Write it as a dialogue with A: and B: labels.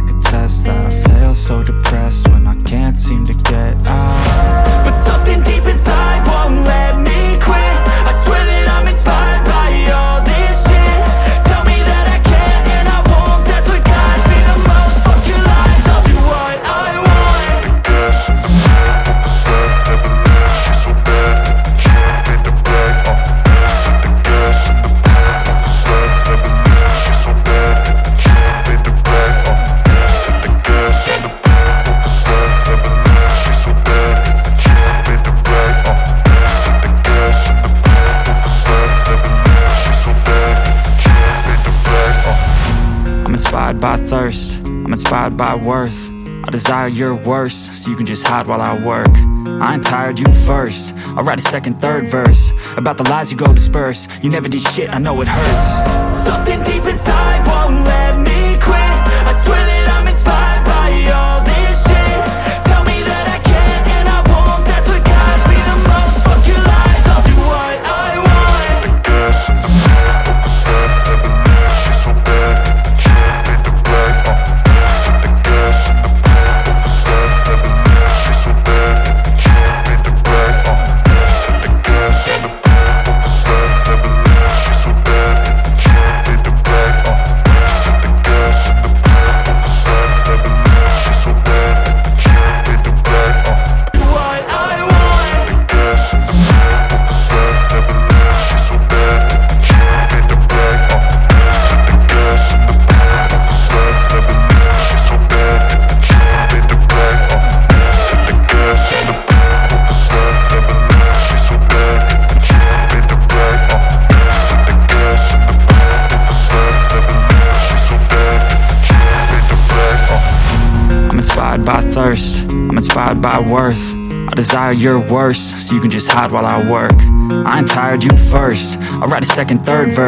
A: could test that. I feel so depressed when I can't seem to get out.
B: But something deep inside won't let me quit. I swear that I'm inspired by all this shit. Tell me that I can and I won't. That's what guides me the most. Fuck your lies, I'll do what I want.
A: I'm inspired by thirst, I'm inspired by worth. I desire your worst, so you can just hide while I work. I ain't tired, you first. I'll write a second, third verse about the lies you go disperse. You never did shit, I know it hurts.
B: Something deep inside won't let me quit. I swear that I'm inspired by all this shit. Tell me that I can and I won't. That's what guides me the most. Fuck your lies, I'll do what I want.
A: I'm inspired by thirst, I'm inspired by worth. I desire your worst, so you can just hide while I work. I ain't tired, you first. I'll write a second, third verse.